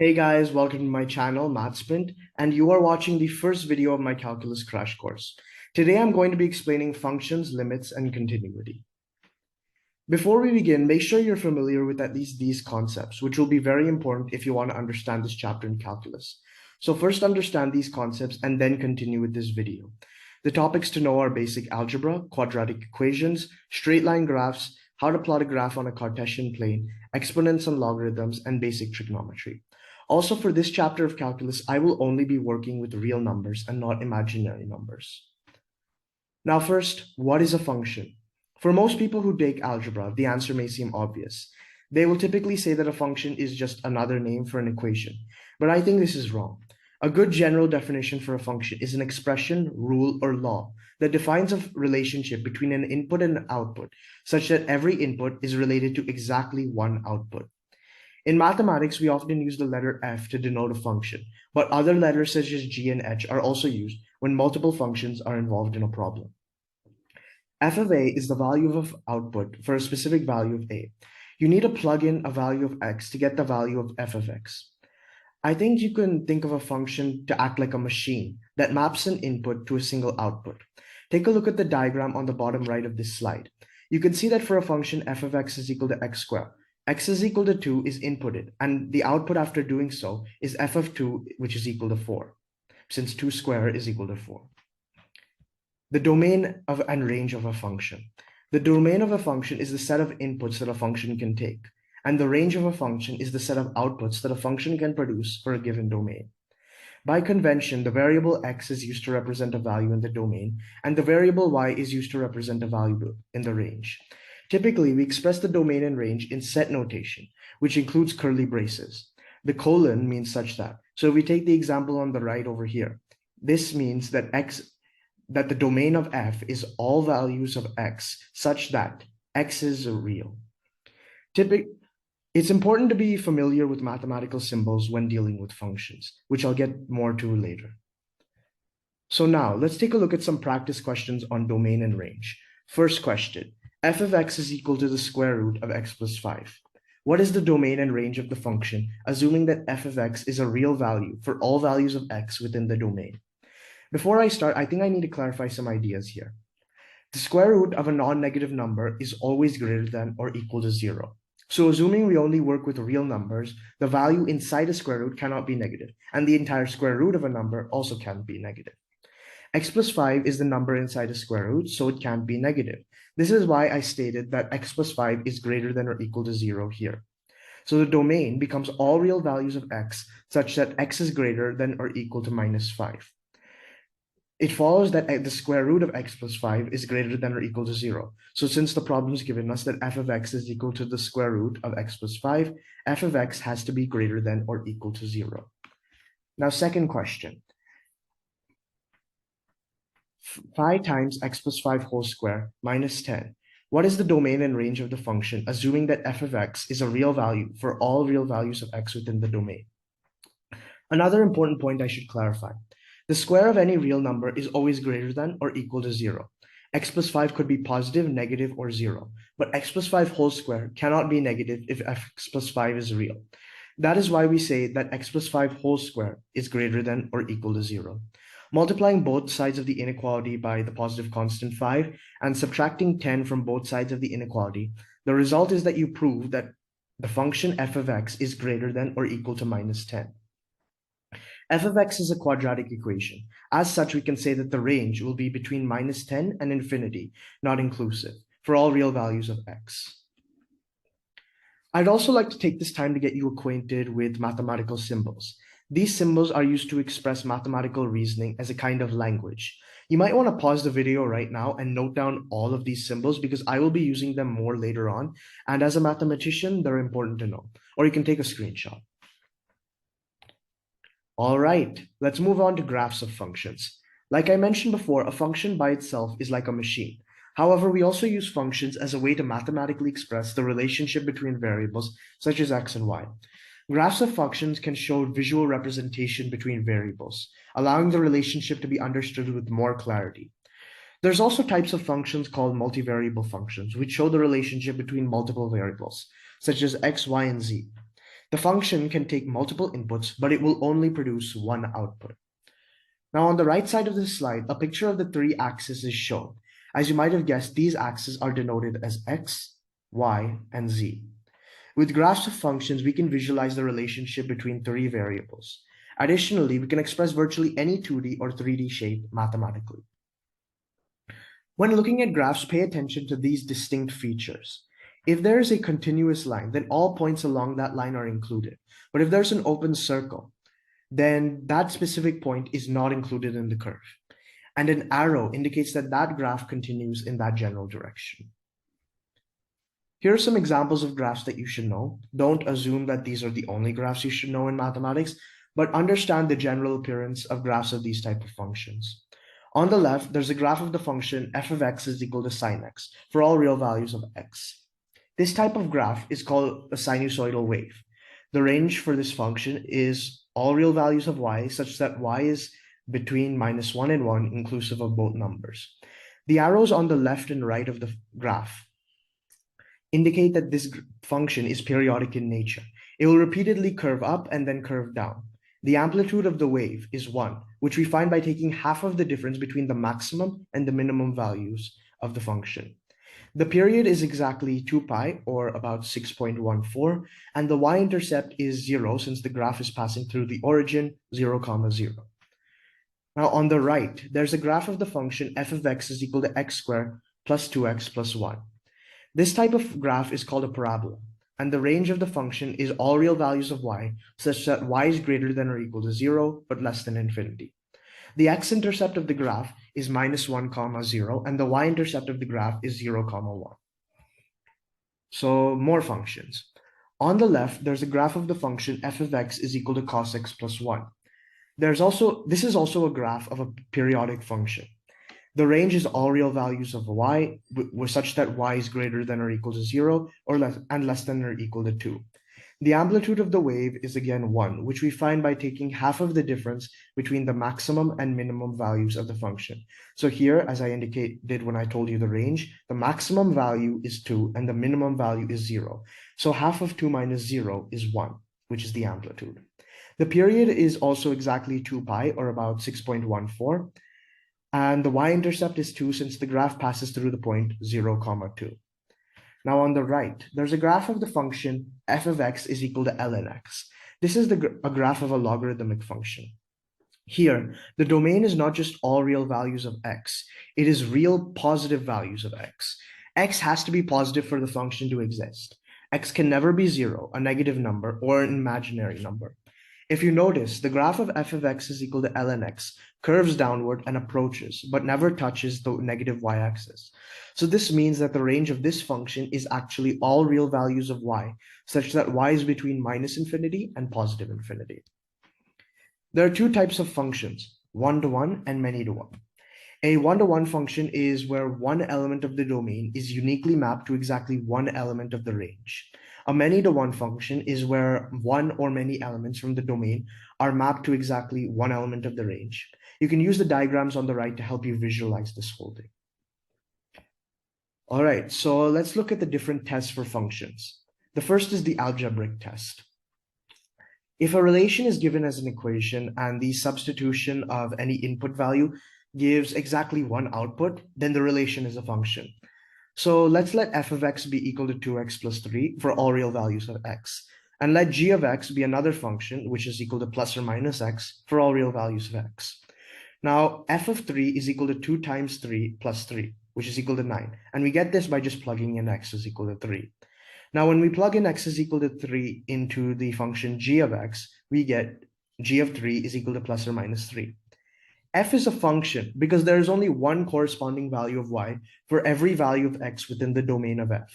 Hey guys, welcome to my channel, MathSprint, and you are watching the first video of my calculus crash course. Today I'm going to be explaining functions, limits, and continuity. Before we begin, make sure you're familiar with at least these concepts, which will be very important if you want to understand this chapter in calculus. So first understand these concepts and then continue with this video. The topics to know are basic algebra, quadratic equations, straight line graphs, how to plot a graph on a Cartesian plane, exponents and logarithms, and basic trigonometry. Also, for this chapter of calculus, I will only be working with real numbers and not imaginary numbers. Now, first, what is a function? For most people who take algebra, the answer may seem obvious. They will typically say that a function is just another name for an equation, but I think this is wrong. A good general definition for a function is an expression, rule, or law that defines a relationship between an input and an output, such that every input is related to exactly one output. In mathematics, we often use the letter f to denote a function, but other letters such as g and h are also used when multiple functions are involved in a problem. F of a is the value of output for a specific value of a. You need to plug in a value of x to get the value of f of x. I think you can think of a function to act like a machine that maps an input to a single output. Take a look at the diagram on the bottom right of this slide. You can see that for a function f of x is equal to x squared, x is equal to 2 is inputted, and the output after doing so is f of 2, which is equal to 4, since 2 squared is equal to 4. The domain of and range of a function. The domain of a function is the set of inputs that a function can take, and the range of a function is the set of outputs that a function can produce for a given domain. By convention, the variable x is used to represent a value in the domain, and the variable y is used to represent a value in the range. Typically, we express the domain and range in set notation, which includes curly braces. The colon means such that. So if we take the example on the right over here, this means that the domain of f is all values of x such that x is real. It's important to be familiar with mathematical symbols when dealing with functions, which I'll get more to later. So now let's take a look at some practice questions on domain and range. First question, f of x is equal to the square root of x plus 5. What is the domain and range of the function, assuming that f of x is a real value for all values of x within the domain? Before I start, I think I need to clarify some ideas here. The square root of a non-negative number is always greater than or equal to 0. So assuming we only work with real numbers, the value inside a square root cannot be negative, and the entire square root of a number also can't be negative. X plus 5 is the number inside a square root, so it can't be negative. This is why I stated that x plus 5 is greater than or equal to 0 here. So the domain becomes all real values of x such that x is greater than or equal to minus 5. It follows that the square root of x plus 5 is greater than or equal to 0. So since the problem is given us that f of x is equal to the square root of x plus 5, f of x has to be greater than or equal to 0. Now, second question. 5 times x plus 5 whole square minus 10. What is the domain and range of the function, assuming that f of x is a real value for all real values of x within the domain? Another important point I should clarify. The square of any real number is always greater than or equal to 0. X plus 5 could be positive, negative, or 0, but x plus 5 whole square cannot be negative if x plus 5 is real. That is why we say that x plus 5 whole square is greater than or equal to 0. Multiplying both sides of the inequality by the positive constant 5 and subtracting 10 from both sides of the inequality, the result is that you prove that the function f of x is greater than or equal to minus 10. F of x is a quadratic equation. As such, we can say that the range will be between minus 10 and infinity, not inclusive, for all real values of x. I'd also like to take this time to get you acquainted with mathematical symbols. These symbols are used to express mathematical reasoning as a kind of language. You might want to pause the video right now and note down all of these symbols because I will be using them more later on. And as a mathematician, they're important to know. Or you can take a screenshot. All right, let's move on to graphs of functions. Like I mentioned before, a function by itself is like a machine. However, we also use functions as a way to mathematically express the relationship between variables such as x and y. Graphs of functions can show visual representation between variables, allowing the relationship to be understood with more clarity. There's also types of functions called multivariable functions, which show the relationship between multiple variables, such as x, y, and z. The function can take multiple inputs, but it will only produce one output. Now, on the right side of this slide, a picture of the three axes is shown. As you might have guessed, these axes are denoted as x, y, and z. With graphs of functions, we can visualize the relationship between three variables. Additionally, we can express virtually any 2D or 3D shape mathematically. When looking at graphs, pay attention to these distinct features. If there is a continuous line, then all points along that line are included. But if there's an open circle, then that specific point is not included in the curve. And an arrow indicates that that graph continues in that general direction. Here are some examples of graphs that you should know. Don't assume that these are the only graphs you should know in mathematics, but understand the general appearance of graphs of these type of functions. On the left, there's a graph of the function f of x is equal to sine x for all real values of x. This type of graph is called a sinusoidal wave. The range for this function is all real values of y such that y is between -1 and 1 inclusive of both numbers. The arrows on the left and right of the graph indicate that this function is periodic in nature. It will repeatedly curve up and then curve down. The amplitude of the wave is 1, which we find by taking half of the difference between the maximum and the minimum values of the function. The period is exactly 2 pi, or about 6.14, and the y-intercept is 0 since the graph is passing through the origin 0, 0. Now on the right, there's a graph of the function f of x is equal to x squared plus 2x plus 1. This type of graph is called a parabola, and the range of the function is all real values of y such that y is greater than or equal to 0 but less than infinity. The x-intercept of the graph is -1, 0, and the y-intercept of the graph is 0, 1. So more functions. On the left, there's a graph of the function f of x is equal to cos x plus 1. This is also a graph of a periodic function. The range is all real values of y such that y is greater than or equal to 0 or less than or equal to 2. The amplitude of the wave is again 1, which we find by taking half of the difference between the maximum and minimum values of the function. So here, as I indicated when I told you the range, the maximum value is 2 and the minimum value is 0. So half of 2 minus 0 is 1, which is the amplitude. The period is also exactly 2 pi, or about 6.14. And the y-intercept is 2 since the graph passes through the point 0, 2. Now on the right, there's a graph of the function f of x is equal to ln x. This is a graph of a logarithmic function. Here, the domain is not just all real values of x, it is real positive values of x. X has to be positive for the function to exist. X can never be 0, a negative number, or an imaginary number. If you notice, the graph of f of x is equal to ln x curves downward and approaches, but never touches the negative y-axis. So this means that the range of this function is actually all real values of y, such that y is between -infinity and positive infinity. There are two types of functions, one-to-one and many-to-one. A one-to-one function is where one element of the domain is uniquely mapped to exactly one element of the range. A many-to-one function is where one or many elements from the domain are mapped to exactly one element of the range. You can use the diagrams on the right to help you visualize this whole thing. All right, so let's look at the different tests for functions. The first is the algebraic test. If a relation is given as an equation and the substitution of any input value gives exactly one output, then the relation is a function. So let's let f of x be equal to 2x plus 3 for all real values of x. And let g of x be another function, which is equal to plus or minus x for all real values of x. Now, f of 3 is equal to 2 times 3 plus 3, which is equal to 9. And we get this by just plugging in x is equal to 3. Now, when we plug in x is equal to 3 into the function g of x, we get g of 3 is equal to plus or minus 3. F is a function because there is only one corresponding value of y for every value of x within the domain of f.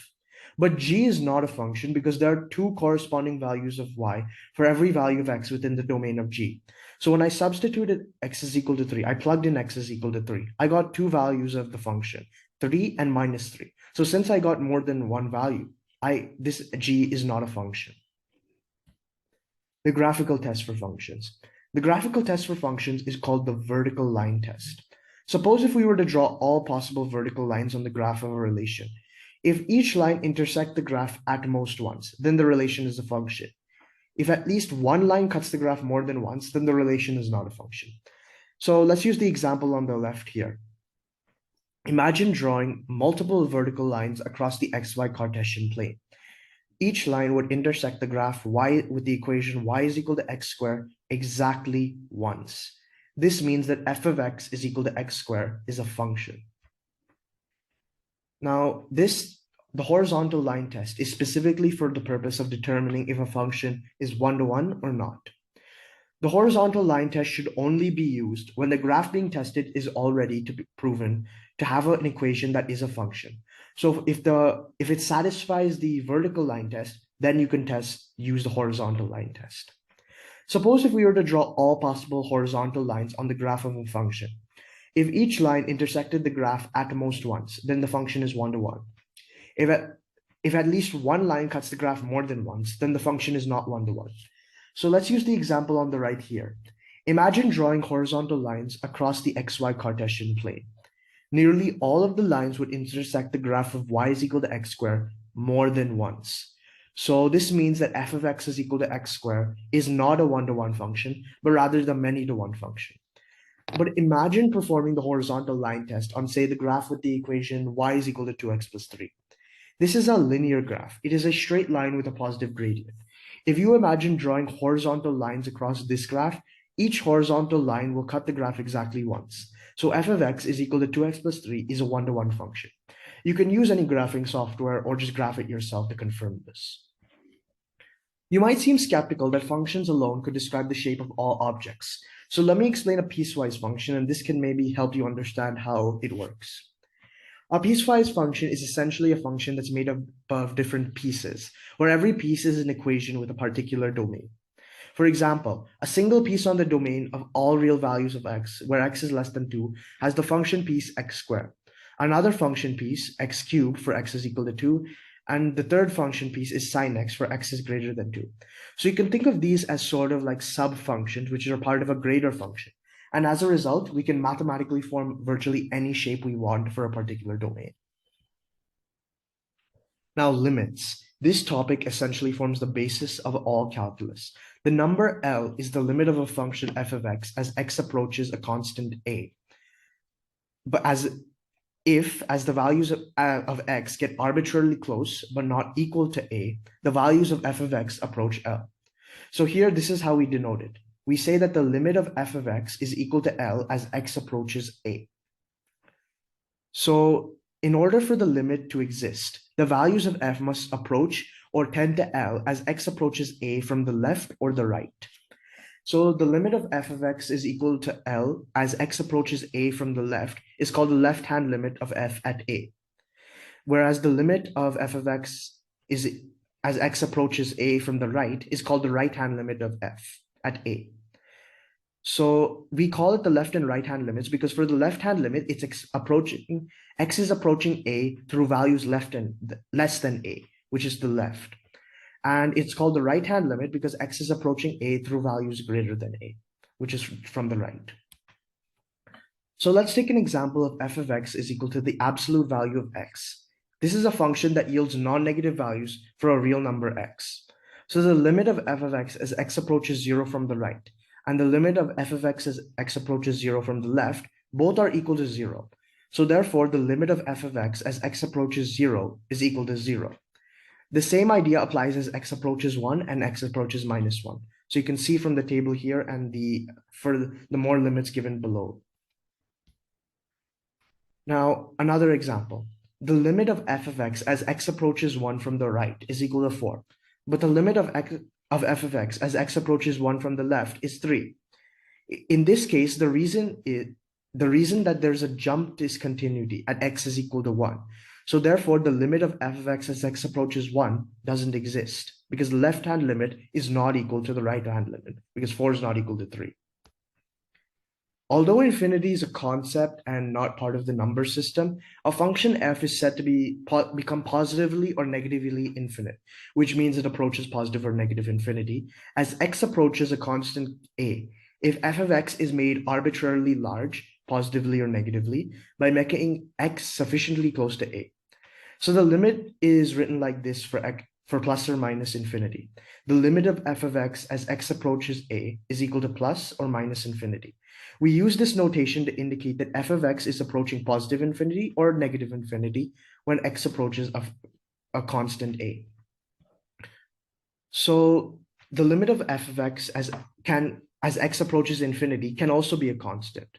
But g is not a function because there are two corresponding values of y for every value of x within the domain of g. So when I substituted x is equal to 3, I plugged in x is equal to 3. I got two values of the function, 3 and minus 3. So since I got more than one value, this g is not a function. The graphical test for functions. The graphical test for functions is called the vertical line test. Suppose if we were to draw all possible vertical lines on the graph of a relation. If each line intersects the graph at most once, then the relation is a function. If at least one line cuts the graph more than once, then the relation is not a function. So let's use the example on the left here. Imagine drawing multiple vertical lines across the xy Cartesian plane. Each line would intersect the graph y with the equation y is equal to x squared exactly once. This means that f of x is equal to x squared is a function. Now, the horizontal line test is specifically for the purpose of determining if a function is one-to-one or not. The horizontal line test should only be used when the graph being tested is already to be proven to have an equation that is a function. So if it satisfies the vertical line test, then you can use the horizontal line test. Suppose if we were to draw all possible horizontal lines on the graph of a function. If each line intersected the graph at most once, then the function is one-to-one. If at least one line cuts the graph more than once, then the function is not one-to-one. So let's use the example on the right here. Imagine drawing horizontal lines across the xy Cartesian plane. Nearly all of the lines would intersect the graph of y is equal to x squared more than once. So this means that f of x is equal to x squared is not a one-to-one function, but rather the many-to-one function. But imagine performing the horizontal line test on, say, the graph with the equation y is equal to 2x plus 3. This is a linear graph. It is a straight line with a positive gradient. If you imagine drawing horizontal lines across this graph, each horizontal line will cut the graph exactly once. So f of x is equal to 2x plus 3 is a one-to-one function. You can use any graphing software or just graph it yourself to confirm this. You might seem skeptical that functions alone could describe the shape of all objects. So let me explain a piecewise function, and this can maybe help you understand how it works. A piecewise function is essentially a function that's made up of different pieces, where every piece is an equation with a particular domain. For example, a single piece on the domain of all real values of x, where x is less than 2, has the function piece x squared. Another function piece, x cubed, for x is equal to 2, and the third function piece is sine x for x is greater than 2. So you can think of these as sort of like sub-functions, which are part of a greater function. And as a result, we can mathematically form virtually any shape we want for a particular domain. Now, limits. This topic essentially forms the basis of all calculus. The number L is the limit of a function f of x as x approaches a constant a. But as the values of x get arbitrarily close but not equal to a, the values of f of x approach L. So here, this is how we denote it. We say that the limit of f of x is equal to L as x approaches a. So in order for the limit to exist, the values of f must approach or tend to L as x approaches a from the left or the right. So the limit of f of x is equal to L as x approaches a from the left is called the left-hand limit of f at a. Whereas the limit of f of x is as x approaches a from the right is called the right-hand limit of f at a. So we call it the left and right-hand limits because for the left-hand limit, it's x is approaching a through values less than a, which is the left. And it's called the right-hand limit because x is approaching a through values greater than a, which is from the right. So let's take an example of f of x is equal to the absolute value of x. This is a function that yields non-negative values for a real number x. So the limit of f of x as x approaches 0 from the right, and the limit of f of x as x approaches 0 from the left, both are equal to 0. So therefore, the limit of f of x as x approaches 0 is equal to 0. The same idea applies as x approaches 1 and x approaches minus 1. So you can see from the table here and for the more limits given below. Now, another example. The limit of f of x as x approaches 1 from the right is equal to 4. But the limit of f of x as x approaches 1 from the left is 3. In this case, the reason that there's a jump discontinuity at x is equal to 1. So therefore, the limit of f of x as x approaches 1 doesn't exist because the left-hand limit is not equal to the right-hand limit because 4 is not equal to 3. Although infinity is a concept and not part of the number system, a function f is said to become positively or negatively infinite, which means it approaches positive or negative infinity as x approaches a constant a. If f of x is made arbitrarily large, positively or negatively, by making x sufficiently close to a. So the limit is written like this for for plus or minus infinity. The limit of f of x as x approaches a is equal to plus or minus infinity. We use this notation to indicate that f of x is approaching positive infinity or negative infinity when x approaches a constant a. So the limit of f of x as x approaches infinity can also be a constant.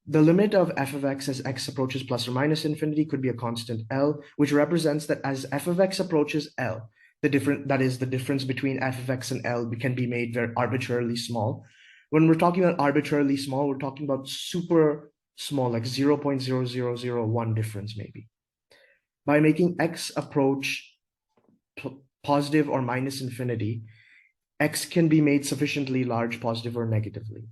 The limit of f of x as x approaches plus or minus infinity could be a constant L, which represents that as f of x approaches L, the difference between f of x and L can be made very arbitrarily small. When we're talking about arbitrarily small, we're talking about super small, like 0.0001 difference maybe. By making x approach positive or minus infinity, x can be made sufficiently large, positive or negatively.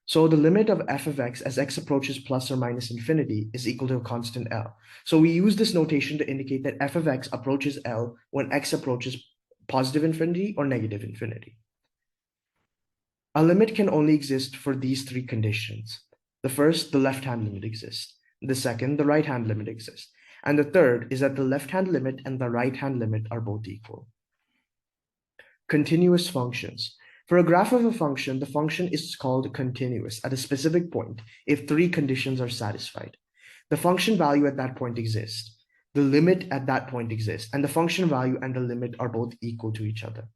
So the limit of f of x as x approaches plus or minus infinity is equal to a constant L. So we use this notation to indicate that f of x approaches L when x approaches positive infinity or negative infinity. A limit can only exist for these three conditions. The first, the left-hand limit exists. The second, the right-hand limit exists. And the third is that the left-hand limit and the right-hand limit are both equal. Continuous functions. For a graph of a function, the function is called continuous at a specific point if three conditions are satisfied. The function value at that point exists, the limit at that point exists, and the function value and the limit are both equal to each other.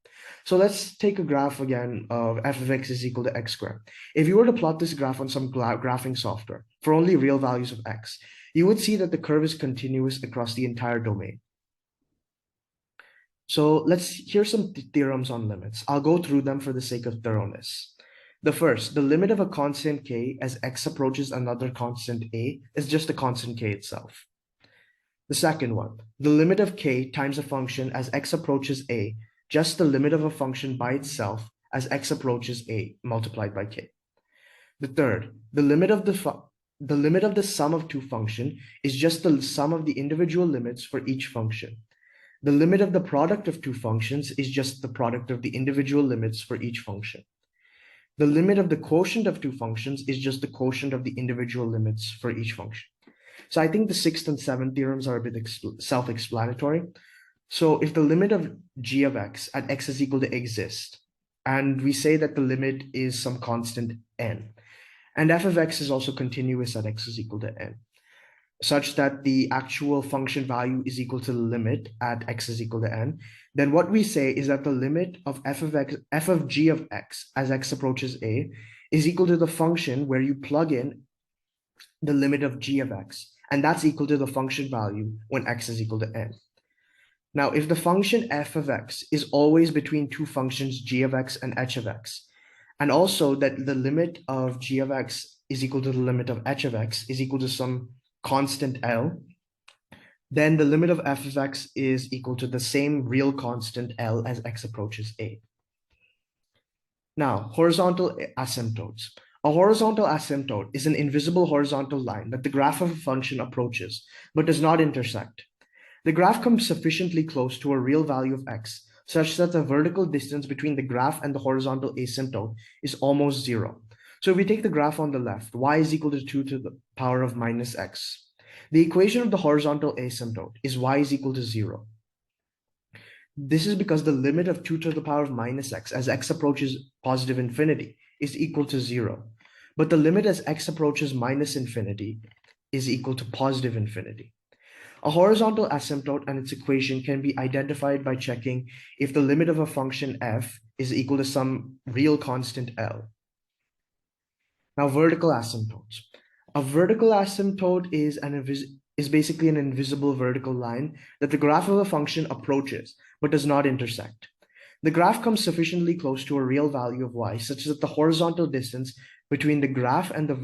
So let's take a graph again of f of x is equal to x squared. If you were to plot this graph on some graphing software for only real values of x, you would see that the curve is continuous across the entire domain. So here's some theorems on limits. I'll go through them for the sake of thoroughness. The first, the limit of a constant k as x approaches another constant a is just the constant k itself. The second one, the limit of k times a function as x approaches a, just the limit of a function by itself as x approaches a multiplied by k. The third, the limit of the sum of two functions is just the sum of the individual limits for each function. The limit of the product of two functions is just the product of the individual limits for each function. The limit of the quotient of two functions is just the quotient of the individual limits for each function. So I think the sixth and seventh theorems are a bit self-explanatory. So if the limit of g of x at x is equal to exist, and we say that the limit is some constant n, and f of x is also continuous at x is equal to n, such that the actual function value is equal to the limit at x is equal to n, then what we say is that the limit of f of g of x as x approaches a is equal to the function where you plug in the limit of g of x, and that's equal to the function value when x is equal to n. Now, if the function f of x is always between two functions g of x and h of x, and also that the limit of g of x is equal to the limit of h of x is equal to some constant L, then the limit of f of x is equal to the same real constant L as x approaches a. Now, horizontal asymptotes. A horizontal asymptote is an invisible horizontal line that the graph of a function approaches, but does not intersect. The graph comes sufficiently close to a real value of x, such that the vertical distance between the graph and the horizontal asymptote is almost zero. So if we take the graph on the left, y is equal to 2 to the power of minus x. The equation of the horizontal asymptote is y is equal to 0. This is because the limit of 2 to the power of minus x as x approaches positive infinity is equal to 0. But the limit as x approaches minus infinity is equal to positive infinity. A horizontal asymptote and its equation can be identified by checking if the limit of a function f is equal to some real constant L. Now, vertical asymptotes. A vertical asymptote is basically an invisible vertical line that the graph of a function approaches, but does not intersect. The graph comes sufficiently close to a real value of y such that the horizontal distance between the graph and the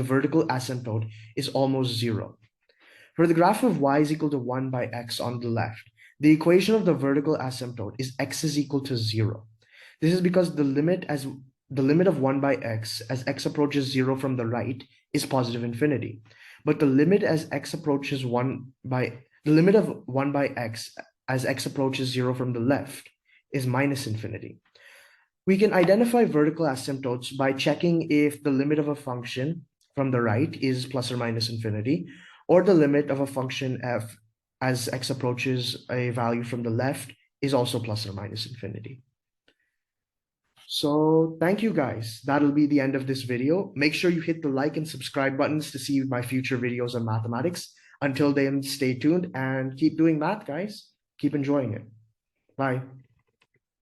vertical asymptote is almost 0. For the graph of y is equal to 1 by x on the left, the equation of the vertical asymptote is x is equal to 0. This is because the limit of 1 by x as x approaches 0 from the right is positive infinity. But the limit of 1 by x as x approaches 0 from the left is minus infinity. We can identify vertical asymptotes by checking if the limit of a function from the right is plus or minus infinity, or the limit of a function f as x approaches a value from the left is also plus or minus infinity. So thank you guys. That'll be the end of this video. Make sure you hit the like and subscribe buttons to see my future videos on mathematics. Until then, stay tuned and keep doing math, guys. Keep enjoying it. Bye.